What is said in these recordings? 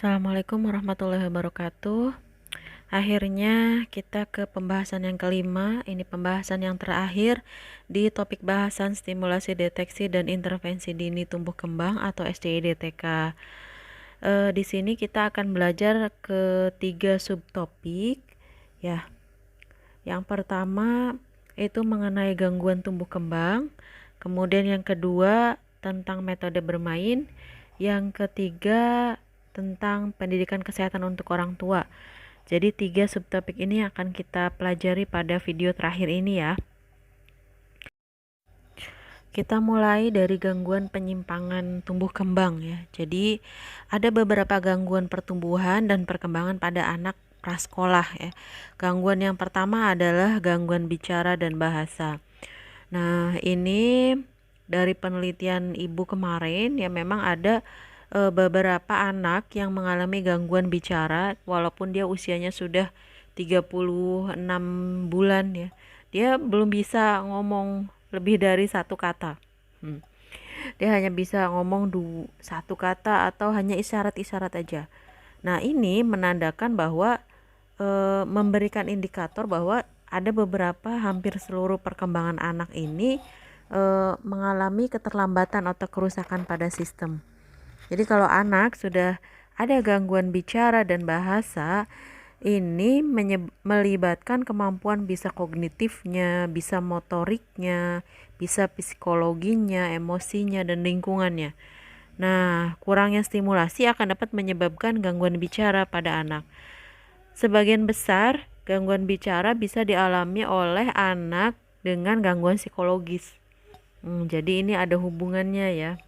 Assalamualaikum warahmatullahi wabarakatuh. Akhirnya kita ke pembahasan yang kelima. Ini pembahasan yang terakhir di topik bahasan stimulasi deteksi dan intervensi dini tumbuh kembang atau SDI-DTK. Di sini kita akan belajar ke 3 subtopik. Ya, yang pertama itu mengenai gangguan tumbuh kembang. Kemudian yang kedua tentang metode bermain. Yang ketiga tentang pendidikan kesehatan untuk orang tua. Jadi 3 subtopik ini akan kita pelajari pada video terakhir ini ya. Kita mulai dari gangguan penyimpangan tumbuh kembang ya. Jadi ada beberapa gangguan pertumbuhan dan perkembangan pada anak prasekolah ya. Gangguan yang pertama adalah gangguan bicara dan bahasa. Nah, ini dari penelitian ibu kemarin ya, memang ada beberapa anak yang mengalami gangguan bicara walaupun dia usianya sudah 36 bulan ya. Dia belum bisa ngomong lebih dari satu kata. Dia hanya bisa ngomong satu kata atau hanya isyarat-isyarat aja. Nah, ini menandakan bahwa memberikan indikator bahwa ada beberapa, hampir seluruh perkembangan anak ini mengalami keterlambatan atau kerusakan pada sistem. Jadi kalau anak sudah ada gangguan bicara dan bahasa, ini melibatkan kemampuan bisa kognitifnya, bisa motoriknya, bisa psikologinya, emosinya, dan lingkungannya. Nah, kurangnya stimulasi akan dapat menyebabkan gangguan bicara pada anak. Sebagian besar gangguan bicara bisa dialami oleh anak dengan gangguan psikologis. Jadi ini ada hubungannya ya.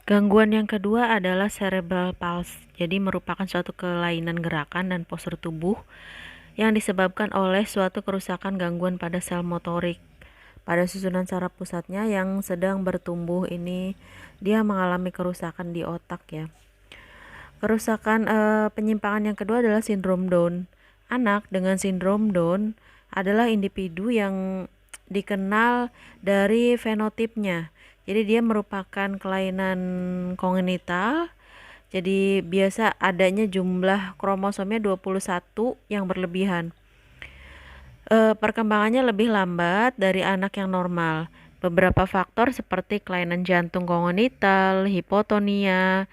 Gangguan yang kedua adalah cerebral palsy. Jadi merupakan suatu kelainan gerakan dan postur tubuh yang disebabkan oleh suatu kerusakan gangguan pada sel motorik pada susunan saraf pusatnya yang sedang bertumbuh. Ini dia mengalami kerusakan di otak ya. Kerusakan penyimpangan yang kedua adalah sindrom Down. Anak dengan sindrom Down adalah individu yang dikenal dari fenotipnya. Jadi dia merupakan kelainan kongenital. Jadi biasa adanya jumlah kromosomnya 21 yang berlebihan. Perkembangannya lebih lambat dari anak yang normal. Beberapa faktor seperti kelainan jantung kongenital, hipotonia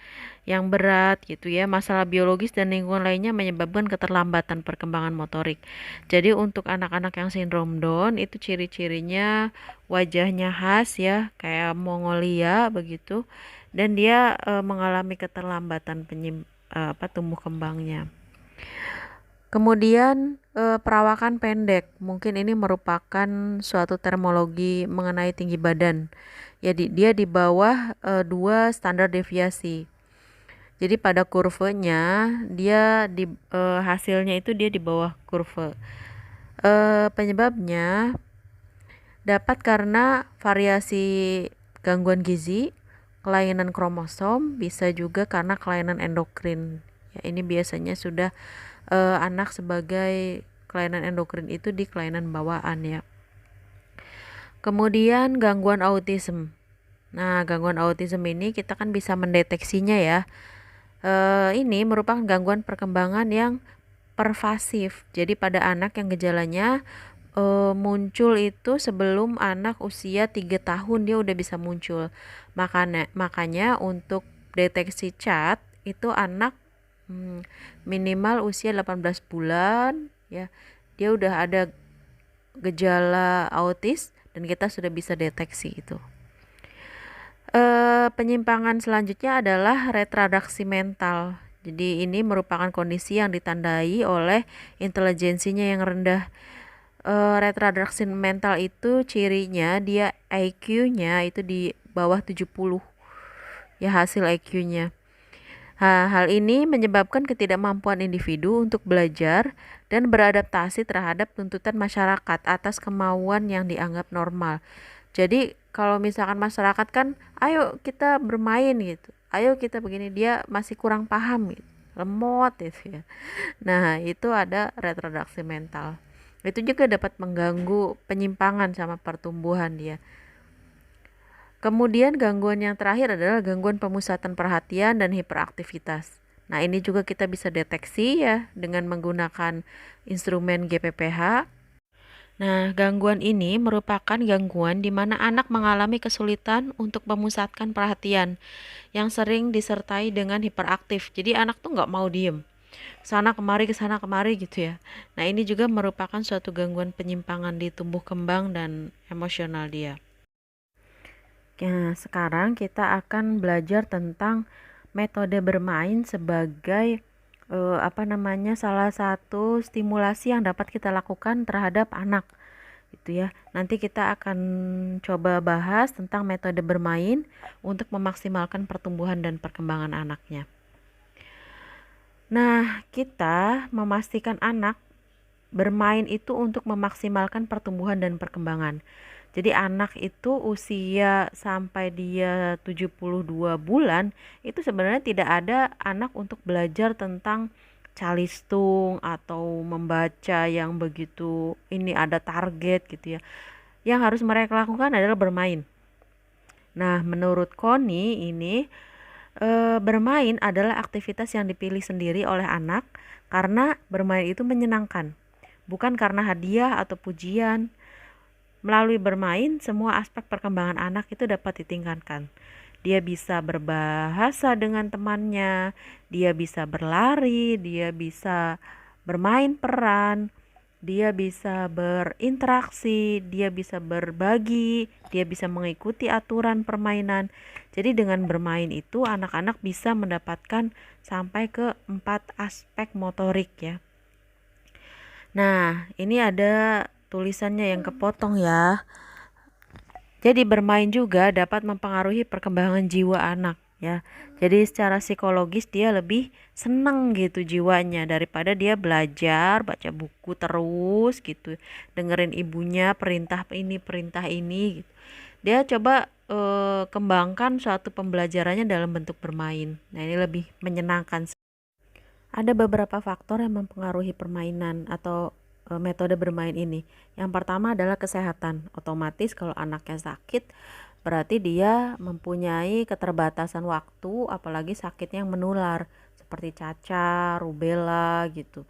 yang berat gitu ya, masalah biologis dan lingkungan lainnya menyebabkan keterlambatan perkembangan motorik. Jadi untuk anak-anak yang sindrom Down itu ciri-cirinya wajahnya khas ya, kayak Mongolia begitu, dan dia mengalami keterlambatan tumbuh kembangnya. Kemudian perawakan pendek, mungkin ini merupakan suatu terminologi mengenai tinggi badan. Ya, dia di bawah 2 standar deviasi. Jadi pada kurvanya dia hasilnya itu dia di bawah kurva. Penyebabnya dapat karena variasi gangguan gizi, kelainan kromosom, bisa juga karena kelainan endokrin. Ya, ini biasanya sudah anak sebagai kelainan endokrin itu di kelainan bawaan ya. Kemudian gangguan autism. Nah, gangguan autism ini kita kan bisa mendeteksinya ya. Ini merupakan gangguan perkembangan yang pervasif. Jadi pada anak yang gejalanya muncul itu sebelum anak usia 3 tahun dia udah bisa muncul. Makanya untuk deteksi CAD itu anak minimal usia 18 bulan ya. Dia udah ada gejala autis dan kita sudah bisa deteksi itu. Penyimpangan selanjutnya adalah retradaksi mental. Jadi ini merupakan kondisi yang ditandai oleh intelijensinya yang rendah. Retradaksi mental itu cirinya dia IQ-nya itu di bawah 70 ya, hasil IQ-nya. Hal ini menyebabkan ketidakmampuan individu untuk belajar dan beradaptasi terhadap tuntutan masyarakat atas kemauan yang dianggap normal. Jadi kalau misalkan masyarakat kan, ayo kita bermain gitu, ayo kita begini, dia masih kurang paham gitu, lemot gitu ya. Nah, itu ada retradaksi mental. Itu juga dapat mengganggu penyimpangan sama pertumbuhan dia. Kemudian gangguan yang terakhir adalah gangguan pemusatan perhatian dan hiperaktivitas. Nah, ini juga kita bisa deteksi ya dengan menggunakan instrumen GPPH. Nah, gangguan ini merupakan gangguan di mana anak mengalami kesulitan untuk memusatkan perhatian yang sering disertai dengan hiperaktif. Jadi anak tuh nggak mau diem, sana kemari gitu ya. Nah, ini juga merupakan suatu gangguan penyimpangan di tumbuh kembang dan emosional dia. Nah, sekarang kita akan belajar tentang metode bermain sebagai salah satu stimulasi yang dapat kita lakukan terhadap anak gitu ya. Nanti kita akan coba bahas tentang metode bermain untuk memaksimalkan pertumbuhan dan perkembangan anaknya. Nah, kita memastikan anak bermain itu untuk memaksimalkan pertumbuhan dan perkembangan. Jadi anak itu usia sampai dia 72 bulan itu sebenarnya tidak ada anak untuk belajar tentang calistung atau membaca yang begitu ini ada target gitu ya. Yang harus mereka lakukan adalah bermain. Nah, menurut Koni ini bermain adalah aktivitas yang dipilih sendiri oleh anak karena bermain itu menyenangkan, bukan karena hadiah atau pujian. Melalui bermain, semua aspek perkembangan anak itu dapat ditingkatkan. Dia bisa berbahasa dengan temannya, dia bisa berlari, dia bisa bermain peran, dia bisa berinteraksi, dia bisa berbagi, dia bisa mengikuti aturan permainan. Jadi dengan bermain itu anak-anak bisa mendapatkan sampai ke 4 aspek motorik ya. Nah, ini ada tulisannya yang kepotong ya. Jadi bermain juga dapat mempengaruhi perkembangan jiwa anak ya. Jadi secara psikologis dia lebih senang gitu jiwanya daripada dia belajar, baca buku terus gitu. Dengerin ibunya perintah ini gitu. Dia coba kembangkan suatu pembelajarannya dalam bentuk bermain. Nah, ini lebih menyenangkan. Ada beberapa faktor yang mempengaruhi permainan atau metode bermain ini. Yang pertama adalah kesehatan. Otomatis kalau anaknya sakit, berarti dia mempunyai keterbatasan waktu, apalagi sakitnya yang menular, seperti cacar, rubella gitu.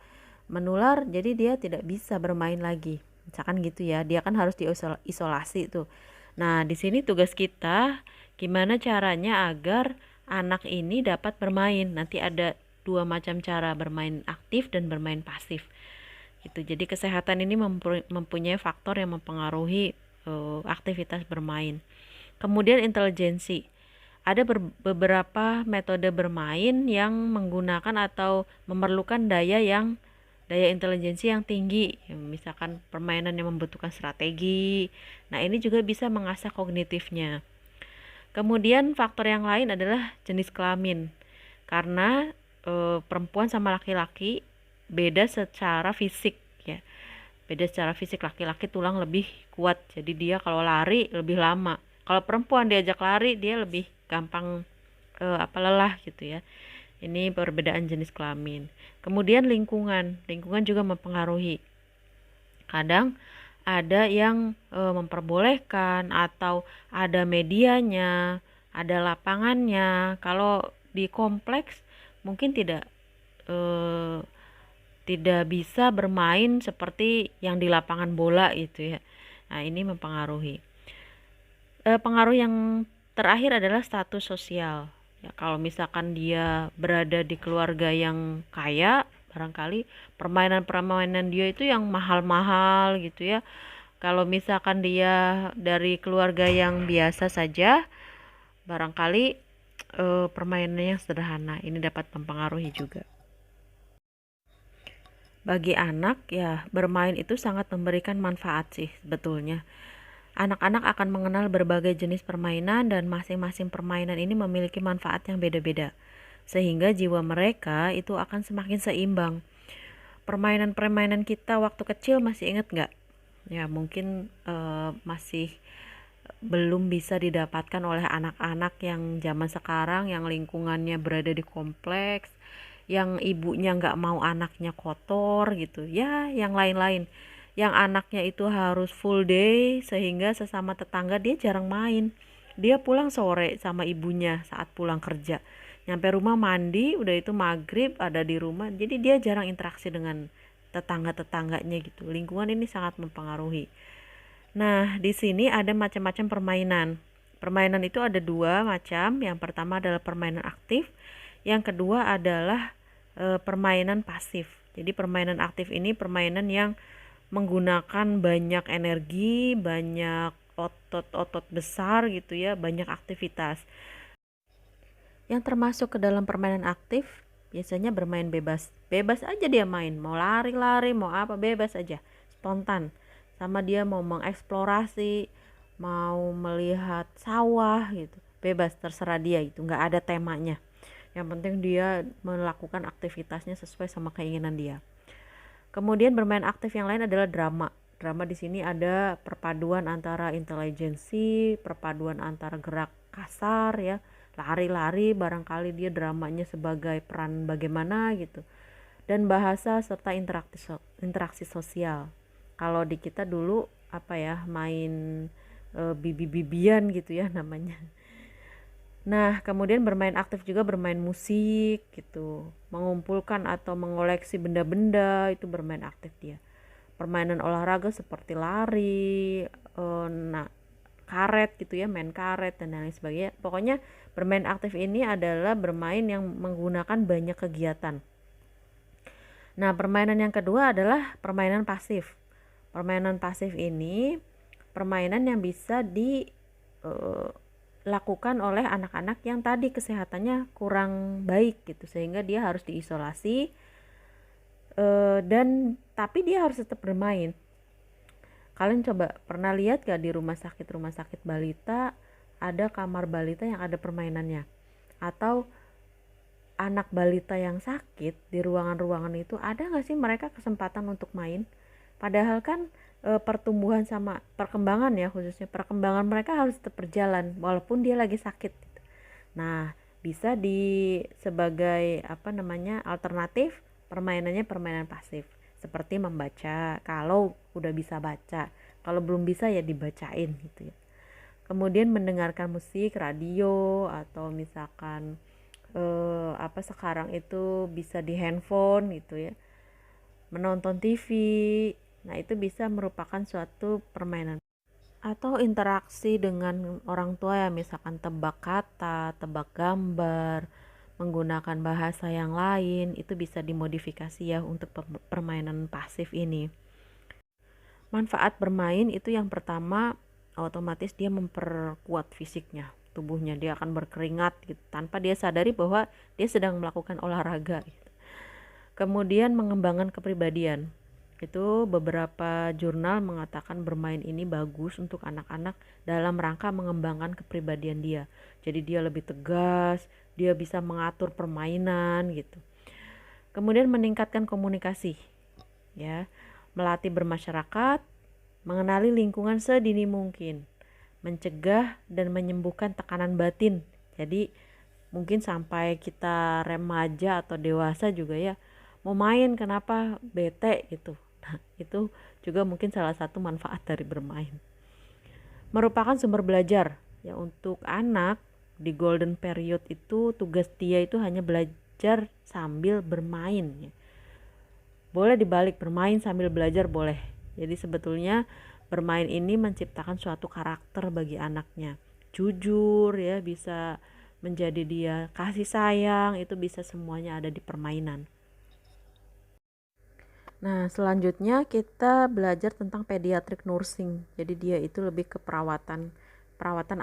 Menular, jadi dia tidak bisa bermain lagi. Misalkan gitu ya, dia kan harus diisolasi tuh. Nah, di sini tugas kita gimana caranya agar anak ini dapat bermain. Nanti ada dua macam cara, bermain aktif dan bermain pasif gitu. Jadi kesehatan ini mempunyai faktor yang mempengaruhi aktivitas bermain. Kemudian intelijensi. Ada beberapa metode bermain yang menggunakan atau memerlukan daya intelijensi yang tinggi. Misalkan permainan yang membutuhkan strategi. Nah, ini juga bisa mengasah kognitifnya. Kemudian faktor yang lain adalah jenis kelamin. Karena perempuan sama laki-laki beda secara fisik ya. Beda secara fisik, laki-laki tulang lebih kuat. Jadi dia kalau lari lebih lama. Kalau perempuan diajak lari dia lebih gampang lelah gitu ya. Ini perbedaan jenis kelamin. Kemudian lingkungan. Lingkungan juga mempengaruhi. Kadang ada yang memperbolehkan atau ada medianya, ada lapangannya. Kalau di kompleks mungkin tidak bisa bermain seperti yang di lapangan bola itu ya. Nah, ini mempengaruhi. Pengaruh yang terakhir adalah status sosial. Ya, kalau misalkan dia berada di keluarga yang kaya, barangkali permainan-permainan dia itu yang mahal-mahal gitu ya. Kalau misalkan dia dari keluarga yang biasa saja, barangkali permainannya yang sederhana. Ini dapat mempengaruhi juga. Bagi anak ya bermain itu sangat memberikan manfaat sih sebetulnya. Anak-anak akan mengenal berbagai jenis permainan dan masing-masing permainan ini memiliki manfaat yang beda-beda. Sehingga jiwa mereka itu akan semakin seimbang. Permainan-permainan kita waktu kecil masih ingat nggak? Ya mungkin masih belum bisa didapatkan oleh anak-anak yang zaman sekarang yang lingkungannya berada di kompleks, yang ibunya nggak mau anaknya kotor gitu ya, yang lain-lain, yang anaknya itu harus full day sehingga sesama tetangga dia jarang main. Dia pulang sore sama ibunya saat pulang kerja. Nyampe rumah mandi, udah itu maghrib ada di rumah. Jadi dia jarang interaksi dengan tetangga-tetangganya gitu. Lingkungan ini sangat mempengaruhi. Nah, di sini ada macam-macam permainan. Permainan itu ada dua macam. Yang pertama adalah permainan aktif, yang kedua adalah permainan pasif. Jadi permainan aktif ini permainan yang menggunakan banyak energi, banyak otot-otot besar gitu ya, banyak aktivitas. Yang termasuk ke dalam permainan aktif biasanya bermain bebas. Bebas aja dia main, mau lari-lari, mau apa bebas aja, spontan. Sama dia mau mengeksplorasi, mau melihat sawah gitu. Bebas terserah dia itu, nggak ada temanya. Yang penting dia melakukan aktivitasnya sesuai sama keinginan dia. Kemudian bermain aktif yang lain adalah drama. Drama di sini ada perpaduan antara intelijensi, perpaduan antara gerak kasar ya, lari-lari barangkali dia dramanya sebagai peran bagaimana gitu. Dan bahasa serta interaksi sosial. Kalau di kita dulu apa ya, main bibi-bibian gitu ya namanya. Nah, kemudian bermain aktif juga bermain musik gitu. Mengumpulkan atau mengoleksi benda-benda itu bermain aktif dia. Permainan olahraga seperti lari, nah, karet gitu ya, main karet dan lain sebagainya. Pokoknya bermain aktif ini adalah bermain yang menggunakan banyak kegiatan. Nah, permainan yang kedua adalah permainan pasif. Permainan pasif ini permainan yang bisa di lakukan oleh anak-anak yang tadi kesehatannya kurang baik gitu sehingga dia harus diisolasi, dan tapi dia harus tetap bermain. Kalian coba pernah lihat gak di rumah sakit balita ada kamar balita yang ada permainannya, atau anak balita yang sakit di ruangan-ruangan itu ada gak sih mereka kesempatan untuk main? Padahal kan pertumbuhan sama perkembangan ya, khususnya perkembangan mereka harus tetap berjalan walaupun dia lagi sakit. Nah, bisa sebagai apa namanya alternatif permainannya permainan pasif seperti membaca kalau udah bisa baca, kalau belum bisa ya dibacain gitu ya. Kemudian mendengarkan musik radio atau misalkan apa sekarang itu bisa di handphone gitu ya, menonton TV. Nah, itu bisa merupakan suatu permainan atau interaksi dengan orang tua ya, misalkan tebak kata, tebak gambar, menggunakan bahasa yang lain, itu bisa dimodifikasi ya untuk permainan pasif ini. Manfaat bermain itu yang pertama otomatis dia memperkuat fisiknya, tubuhnya dia akan berkeringat gitu, tanpa dia sadari bahwa dia sedang melakukan olahraga gitu. Kemudian mengembangkan kepribadian. Itu beberapa jurnal mengatakan bermain ini bagus untuk anak-anak dalam rangka mengembangkan kepribadian dia. Jadi dia lebih tegas, dia bisa mengatur permainan gitu. Kemudian meningkatkan komunikasi, ya, melatih bermasyarakat, mengenali lingkungan sedini mungkin, mencegah dan menyembuhkan tekanan batin. Jadi mungkin sampai kita remaja atau dewasa juga ya, mau main kenapa bete gitu. Nah, itu juga mungkin salah satu manfaat dari bermain. Merupakan sumber belajar ya untuk anak di golden period itu, tugas dia itu hanya belajar sambil bermain ya. Boleh dibalik, bermain sambil belajar boleh. Jadi sebetulnya bermain ini menciptakan suatu karakter bagi anaknya. Jujur ya, bisa menjadi dia kasih sayang, itu bisa semuanya ada di permainan. Nah, selanjutnya kita belajar tentang pediatric nursing. Jadi dia itu lebih ke perawatan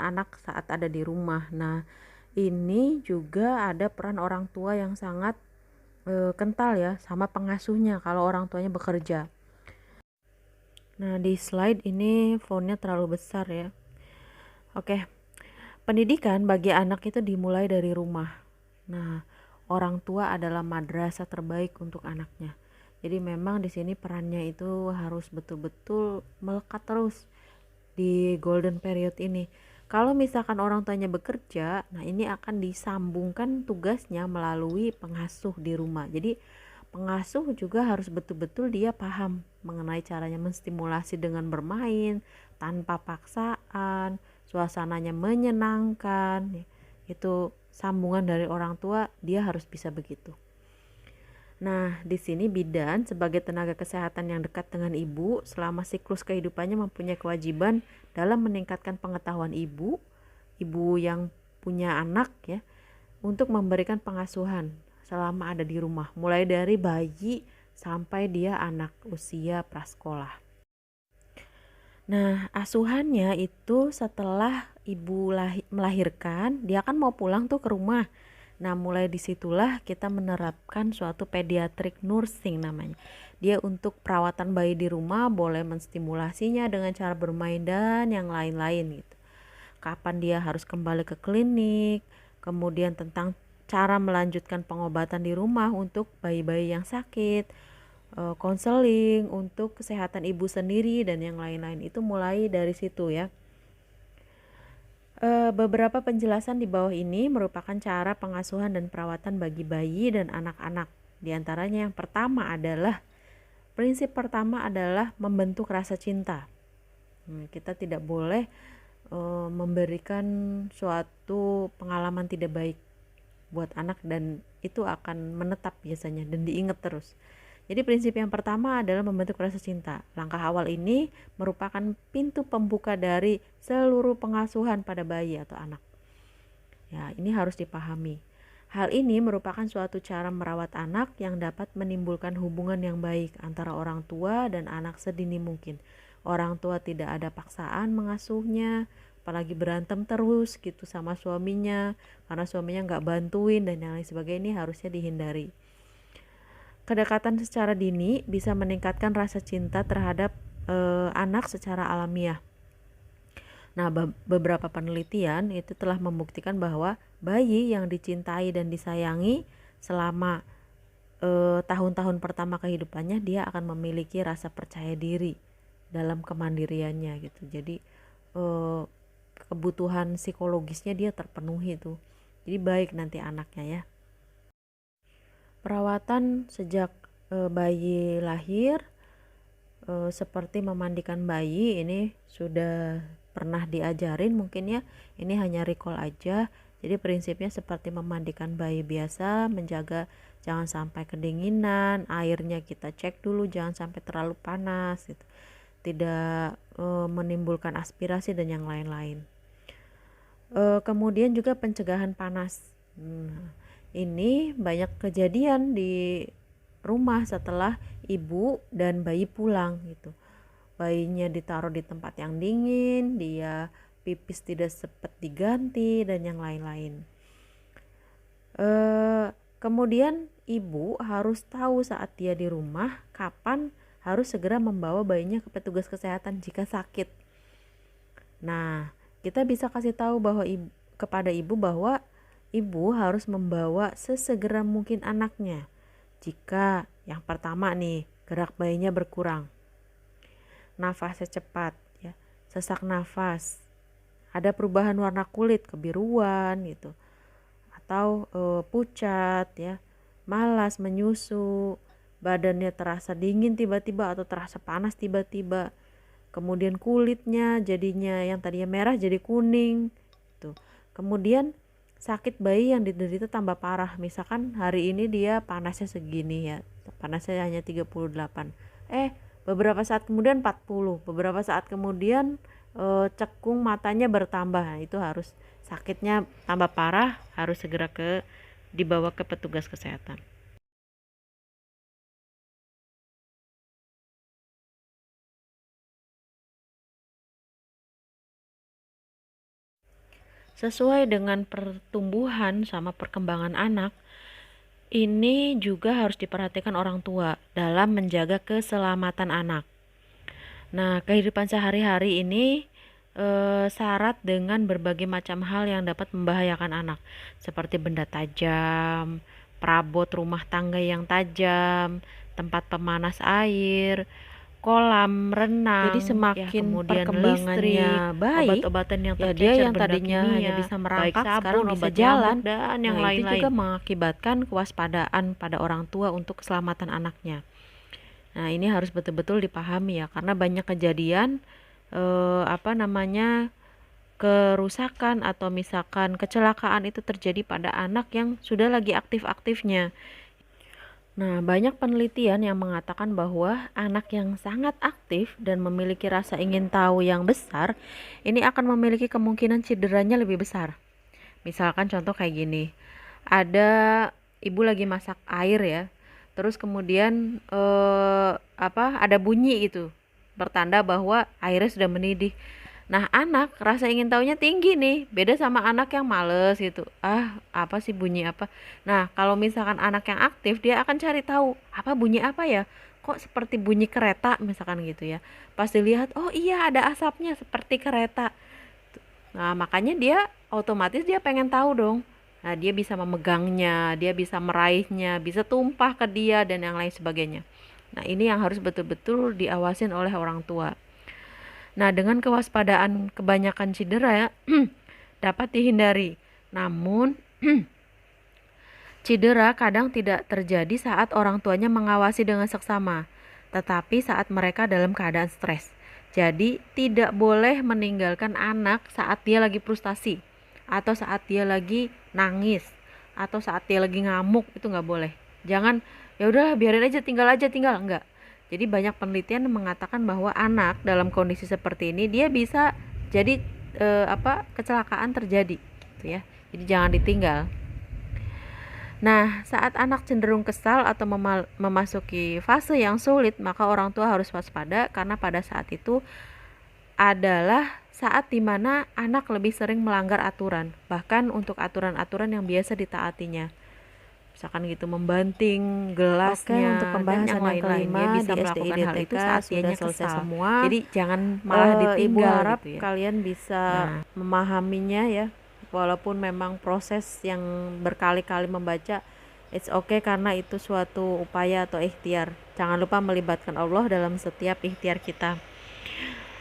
anak saat ada di rumah. Nah, ini juga ada peran orang tua yang sangat kental ya sama pengasuhnya kalau orang tuanya bekerja. Nah, di slide ini fontnya terlalu besar ya. Oke. Pendidikan bagi anak itu dimulai dari rumah. Nah, orang tua adalah madrasah terbaik untuk anaknya. Jadi memang di sini perannya itu harus betul-betul melekat terus di golden period ini. Kalau misalkan orang tuanya bekerja, nah ini akan disambungkan tugasnya melalui pengasuh di rumah. Jadi pengasuh juga harus betul-betul dia paham mengenai caranya menstimulasi dengan bermain tanpa paksaan suasananya menyenangkan, itu sambungan dari orang tua, dia harus bisa begitu. Nah, di sini bidan sebagai tenaga kesehatan yang dekat dengan ibu selama siklus kehidupannya mempunyai kewajiban dalam meningkatkan pengetahuan ibu yang punya anak ya, untuk memberikan pengasuhan selama ada di rumah, mulai dari bayi sampai dia anak usia prasekolah. Nah, asuhannya itu setelah ibu melahirkan, dia kan mau pulang tuh ke rumah. Nah, mulai disitulah kita menerapkan suatu pediatric nursing namanya. Dia untuk perawatan bayi di rumah, boleh menstimulasinya dengan cara bermain dan yang lain-lain gitu. Kapan dia harus kembali ke klinik, kemudian tentang cara melanjutkan pengobatan di rumah untuk bayi-bayi yang sakit, konseling untuk kesehatan ibu sendiri dan yang lain-lain, itu mulai dari situ ya. Beberapa penjelasan di bawah ini merupakan cara pengasuhan dan perawatan bagi bayi dan anak-anak. Di antaranya yang pertama adalah, prinsip pertama adalah membentuk rasa cinta. Kita tidak boleh memberikan suatu pengalaman tidak baik buat anak, dan itu akan menetap biasanya dan diingat terus. Jadi prinsip yang pertama adalah membentuk rasa cinta. Langkah awal ini merupakan pintu pembuka dari seluruh pengasuhan pada bayi atau anak. Ya, ini harus dipahami. Hal ini merupakan suatu cara merawat anak yang dapat menimbulkan hubungan yang baik antara orang tua dan anak sedini mungkin. Orang tua tidak ada paksaan mengasuhnya, apalagi berantem terus gitu sama suaminya karena suaminya nggak bantuin dan yang lain sebagainya, ini harusnya dihindari. Kedekatan secara dini bisa meningkatkan rasa cinta terhadap anak secara alamiah. Nah, beberapa penelitian itu telah membuktikan bahwa bayi yang dicintai dan disayangi selama tahun-tahun pertama kehidupannya, dia akan memiliki rasa percaya diri dalam kemandiriannya gitu. Jadi kebutuhan psikologisnya dia terpenuhi tuh. Jadi baik nanti anaknya ya. Perawatan sejak bayi lahir, seperti memandikan bayi, ini sudah pernah diajarin mungkin ya, ini hanya recall aja. Jadi prinsipnya seperti memandikan bayi biasa, menjaga jangan sampai kedinginan, airnya kita cek dulu jangan sampai terlalu panas gitu. Tidak menimbulkan aspirasi dan yang lain-lain. Kemudian juga pencegahan panas. Ini banyak kejadian di rumah setelah ibu dan bayi pulang gitu. Bayinya ditaruh di tempat yang dingin, dia pipis tidak sempat diganti dan yang lain-lain. Kemudian ibu harus tahu saat dia di rumah kapan harus segera membawa bayinya ke petugas kesehatan jika sakit. Nah, kita bisa kasih tahu bahwa kepada ibu bahwa ibu harus membawa sesegera mungkin anaknya jika yang pertama nih, gerak bayinya berkurang, nafasnya cepat ya, sesak nafas, ada perubahan warna kulit kebiruan gitu, atau pucat ya, malas menyusu, badannya terasa dingin tiba-tiba atau terasa panas tiba-tiba, kemudian kulitnya jadinya yang tadinya merah jadi kuning gitu. Kemudian sakit bayi yang diderita tambah parah. Misalkan hari ini dia panasnya segini ya, panasnya hanya 38, beberapa saat kemudian 40, beberapa saat kemudian cekung matanya bertambah. Nah, itu harus, sakitnya tambah parah, harus segera dibawa ke petugas kesehatan. Sesuai dengan pertumbuhan sama perkembangan anak, ini juga harus diperhatikan orang tua dalam menjaga keselamatan anak. Nah, kehidupan sehari-hari ini syarat dengan berbagai macam hal yang dapat membahayakan anak, seperti benda tajam, perabot rumah tangga yang tajam, tempat pemanas air, kolam renang. Jadi semakin ya, perkembangannya baik, obat-obatan yang tercecer, dia yang tadinya hanya bisa merangkak sekarang bisa jalan dan yang lain-lain. Itu juga mengakibatkan kewaspadaan pada orang tua untuk keselamatan anaknya. Nah, ini harus betul-betul dipahami ya, karena banyak kejadian kerusakan atau misalkan kecelakaan itu terjadi pada anak yang sudah lagi aktif-aktifnya. Nah, banyak penelitian yang mengatakan bahwa anak yang sangat aktif dan memiliki rasa ingin tahu yang besar, ini akan memiliki kemungkinan cederanya lebih besar. Misalkan contoh kayak gini, ada ibu lagi masak air ya, terus kemudian ada bunyi itu, pertanda bahwa airnya sudah mendidih. Nah, anak rasa ingin tahunya tinggi nih, beda sama anak yang males gitu. Ah, apa sih bunyi apa? Nah, kalau misalkan anak yang aktif, dia akan cari tahu, apa bunyi apa ya? Kok seperti bunyi kereta misalkan gitu ya. Pas dilihat, oh iya ada asapnya seperti kereta. Nah, makanya dia otomatis dia pengen tahu dong. Nah, dia bisa memegangnya, dia bisa meraihnya, bisa tumpah ke dia dan yang lain sebagainya. Nah, ini yang harus betul-betul diawasin oleh orang tua. Nah, dengan kewaspadaan kebanyakan cedera ya, dapat dihindari. Namun, cedera kadang tidak terjadi saat orang tuanya mengawasi dengan seksama, tetapi saat mereka dalam keadaan stres. Jadi, tidak boleh meninggalkan anak saat dia lagi frustasi, atau saat dia lagi nangis, atau saat dia lagi ngamuk, itu nggak boleh. Jangan, ya udah biarin aja, tinggal, enggak. Jadi banyak penelitian mengatakan bahwa anak dalam kondisi seperti ini dia bisa jadi kecelakaan terjadi, gitu ya. Jadi jangan ditinggal. Nah, saat anak cenderung kesal atau memasuki fase yang sulit, maka orang tua harus waspada karena pada saat itu adalah saat dimana anak lebih sering melanggar aturan, bahkan untuk aturan-aturan yang biasa ditaatinya. Misalkan gitu membanting gelasnya. Oke, untuk pembahasan yang kelima dia bisa melakukan hal itu saat dianya selesai kesal. Semua. Jadi jangan malah ditinggal. Ibu harap gitu ya. Kalian bisa memahaminya ya. Walaupun memang proses yang berkali-kali membaca, it's okay karena itu suatu upaya atau ikhtiar. Jangan lupa melibatkan Allah dalam setiap ikhtiar kita.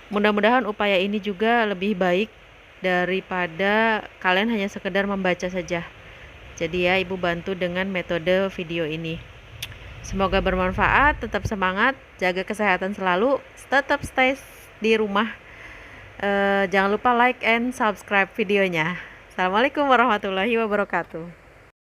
Mudah-mudahan upaya ini juga lebih baik daripada kalian hanya sekedar membaca saja. Jadi ya, Ibu bantu dengan metode video ini. Semoga bermanfaat, tetap semangat, jaga kesehatan selalu, tetap stay di rumah. Jangan lupa like and subscribe videonya. Assalamualaikum warahmatullahi wabarakatuh.